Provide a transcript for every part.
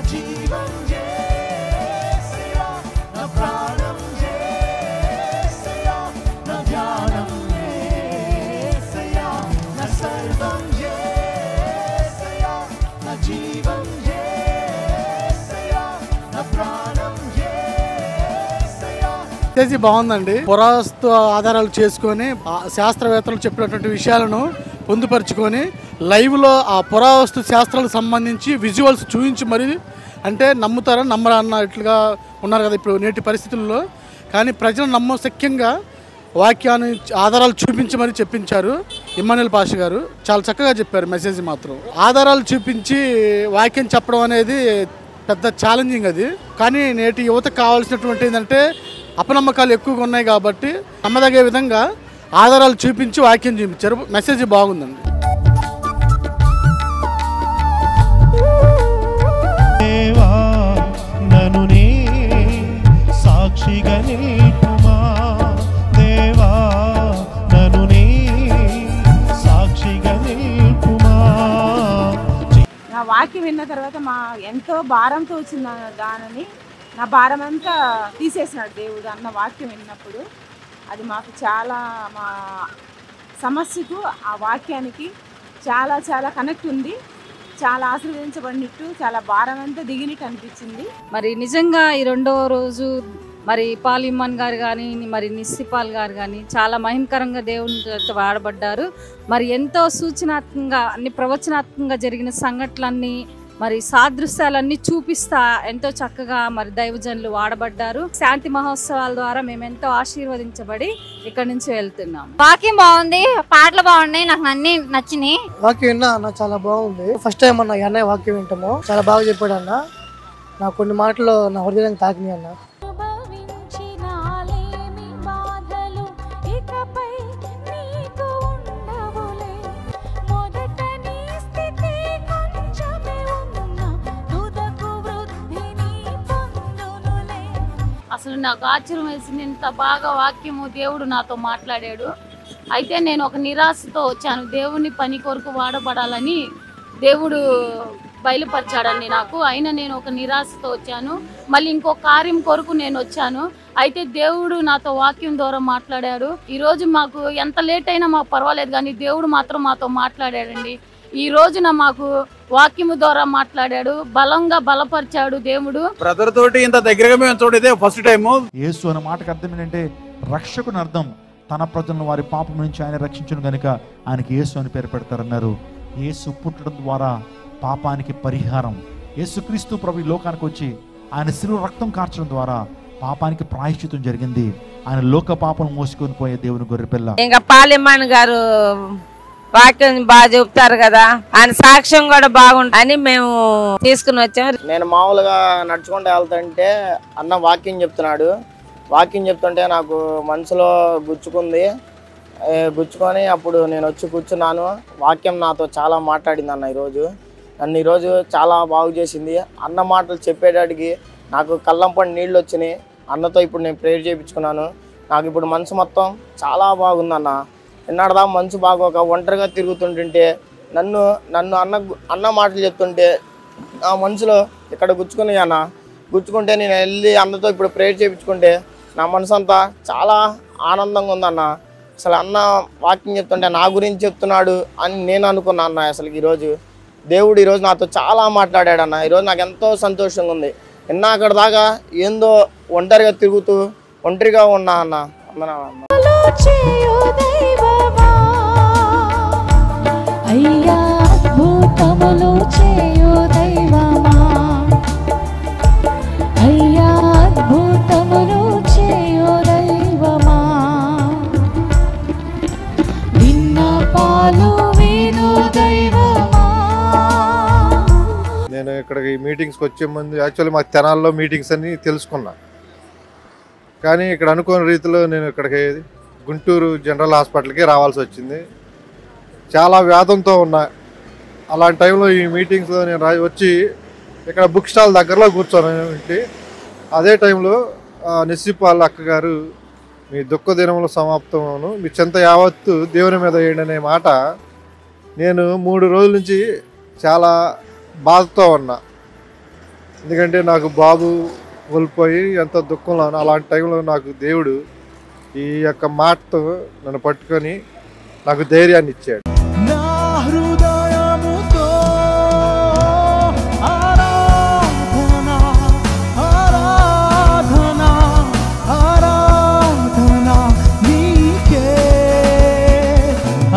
జీవం యేసయ్యా, నా ప్రాణం యేసయ్యా, నా ధ్యానం యేసయ్యా, నా సర్వం యేసయ్యా, నా జీవం యేసయ్యా, నా ప్రాణం యేసయ్యా. మెసేజ్ బాగుందండి. పురావస్తు ఆధారాలు చేసుకొని శాస్త్రవేత్తలు చెప్పినటువంటి విషయాలను పొందుపరుచుకొని లైవ్లో ఆ పురావస్తు శాస్త్రాలకు సంబంధించి విజువల్స్ చూపించి మరి అంటే నమ్ముతారా నమ్మరా అన్నట్లుగా ఉన్నారు కదా ఇప్పుడు నేటి పరిస్థితుల్లో. కానీ ప్రజలు నమ్మశక్యంగా వాక్యాన్ని ఆధారాలు చూపించి మరి చెప్పించారు ఇమ్మానుయేల్ పాష గారు. చాలా చక్కగా చెప్పారు. మెసేజ్ మాత్రం ఆధారాలు చూపించి వాక్యం చెప్పడం అనేది పెద్ద ఛాలెంజింగ్ అది. కానీ నేటి యువతకు కావాల్సినటువంటి ఏంటంటే అపనమ్మకాలు ఎక్కువగా ఉన్నాయి కాబట్టి నమ్మదగే విధంగా ఆధారాలు చూపించి వాక్యం చూపించారు. మెసేజ్ బాగుందండి. నన్ను నీ సాక్షిగా నిలుపుమా దేవా, నన్ను నీ సాక్షిగా నిలుపుమా. నా వాక్యం విన్న తర్వాత ఎంతో భారంతో వచ్చిన దానిని నా భారం అంతా తీసేసినాడు దేవుడు అన్న వాక్యం విన్నప్పుడు. అది మాకు చాలా మా సమస్యకు ఆ వాక్యానికి చాలా చాలా కనెక్ట్ ఉంది. చాలా ఆశీర్వదించబడినట్టు, చాలా భారం అంతా దిగినట్టు అనిపించింది. మరి నిజంగా ఈ రెండవ రోజు మరి పాల్ ఇమ్మాన్ గారు కానీ మరి నిస్సిపాల్ గారు కానీ చాలా మహిమకరంగా దేవునితో వాడబడ్డారు. మరి ఎంతో సూచనాత్మకంగా అన్ని ప్రవచనాత్మకంగా జరిగిన సంఘటనలన్నీ మరి సాదృశ్యాలన్నీ చూపిస్తా ఎంతో చక్కగా మరి దైవజనులు వాడబడ్డారు. శాంతి మహోత్సవాల ద్వారా మేము ఎంతో ఆశీర్వదించబడి ఇక్కడ నుంచి వెళ్తున్నాం. వాక్యం బాగుంది, పాటలు బాగున్నాయి, నాకు అన్ని నచ్చినాయి. వాక్యం విన్నా అన్న చాలా బాగుంది. ఫస్ట్ టైం అన్న అన్నయ్య వాక్యం వింటాము. చాలా బాగా చెప్పాడు అన్న. నాకు కొన్ని మాటలు నా హృదయానికి తాకినాయి అన్న. అసలు నాకు ఆశ్చర్యం వేసింది, ఇంత బాగా వాక్యము దేవుడు నాతో మాట్లాడాడు. అయితే నేను ఒక నిరాశతో వచ్చాను. దేవుని పని కొరకు వాడబడాలని దేవుడు బయలుపరిచాడండి నాకు. అయినా నేను ఒక నిరాశతో వచ్చాను. మళ్ళీ ఇంకో కార్యం కొరకు నేను వచ్చాను. అయితే దేవుడు నాతో వాక్యం ద్వారా మాట్లాడాడు. ఈరోజు మాకు ఎంత లేట్ అయినా మాకు పర్వాలేదు, కానీ దేవుడు మాత్రం మాతో మాట్లాడాడండి. ఈ రోజున మాకు వాక్యము ద్వారా మాట్లాడాడు, బలంగా బలపరిచాడు దేవుడు. బ్రదర్ తోటి ఇంత దగ్గరగా మేము చూడేదే ఫస్ట్ టైం. యేసు అనే మాటకు అర్థం ఏంటంటే రక్షకుని అర్థం. తన ప్రజలను వారి పాపం నుంచి ఆయన రక్షించును కనుక ఆయనకి యేసు అని పేరు పెడతారన్నారు. యేసు పుట్టడం ద్వారా పాపానికి పరిహారం. యేసుక్రీస్తు ప్రభు ఈ లోకానికి వచ్చి ఆయన శిలువ రక్తం కార్చడం ద్వారా పాపానికి ప్రాయశ్చితం జరిగింది. ఆయన లోక పాపం మోసుకొని పోయే దేవుని గొర్రెపిల్ల. ఇంకా పాల్ ఇమ్మాన్ గారు వాక్యం బాగా చెప్తారు కదా, ఆయన సాక్ష్యం కూడా బాగుంటుందని మేము తీసుకుని వచ్చాము. నేను మామూలుగా నడుచుకుంటూ వెళ్తుంటే అన్న వాక్యం చెప్తున్నాడు. వాక్యం చెప్తుంటే నాకు మనసులో గుచ్చుకొని అప్పుడు నేను వచ్చి కూర్చున్నాను. వాక్యం నాతో చాలా మాట్లాడింది అన్న. నన్ను ఈరోజు చాలా బాగు చేసింది. అన్న మాటలు చెప్పేటానికి నాకు కళ్ళంపడి నీళ్ళు వచ్చినాయి. అన్నతో ఇప్పుడు నేను ప్రేయర్ చేయించుకున్నాను. నాకు ఇప్పుడు మనసు మొత్తం చాలా బాగుందన్న. ఎన్నడదా మనసు బాగోక ఒంటరిగా తిరుగుతుంటుంటే నన్ను అన్న మాటలు చెప్తుంటే ఆ మనసులో ఇక్కడ గుచ్చుకుంటే నేను వెళ్ళి అన్నతో ఇప్పుడు ప్రేయర్ చేయించుకుంటే నా మనసు అంతా చాలా ఆనందంగా ఉందన్న. అసలు అన్న వాక్యం చెప్తుంటే నా గురించి చెప్తున్నాడు అని నేను అనుకున్నా అన్న. అసలు ఈరోజు దేవుడు ఈరోజు నాతో చాలా మాట్లాడాడు అన్న. ఈరోజు నాకు ఎంతో సంతోషంగా ఉంది. అక్కడ దాకా ఏందో ఒంటరిగా తిరుగుతూ ఒంటరిగా ఉన్నా అన్న. నేను ఇక్కడికి మీటింగ్స్కి వచ్చే ముందు యాక్చువల్లీ మాకు తెనాల్లో మీటింగ్స్ అని తెలుసుకున్నా. కానీ ఇక్కడ అనుకోని రీతిలో నేను ఇక్కడికి గుంటూరు జనరల్ హాస్పిటల్కి రావాల్సి వచ్చింది. చాలా వ్యాధంతో ఉన్నా. అలాంటి టైంలో ఈ మీటింగ్స్లో నేను వచ్చి ఇక్కడ బుక్ స్టాల్ దగ్గరలో కూర్చొని అదే టైంలో నిస్సిపాల్ అక్క గారు మీ దుఃఖ దినములు సమాప్తమును మీ చింత యావత్తు దేవుని మీద వేయండి అనే మాట నేను 3 రోజుల నుంచి చాలా బాధతో ఉన్నా. ఎందుకంటే నాకు బాబు కోల్పోయి ఎంత దుఃఖంలో అలాంటి టైంలో నాకు దేవుడు ఈ యొక్క మాటతో నన్ను పట్టుకొని నాకు ధైర్యాన్ని ఇచ్చాడు. నా హృదయముతో ఆరాధన ఆరాధన ఆరాధన నీకే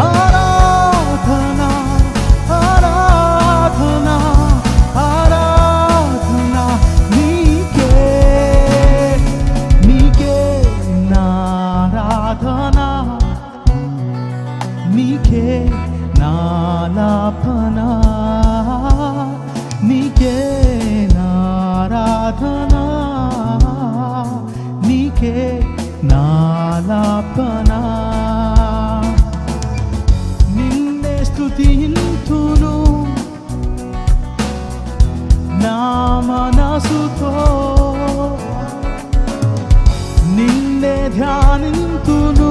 ఆరాధన ఆరాధన ఆరాధన నీకే నీకే నారాధన నీకే నాలాపన నీకే నారాధన నీకే నాలాపన నిన్నే స్తుతింతును నా మనసుతో నిన్నే ధ్యానింతును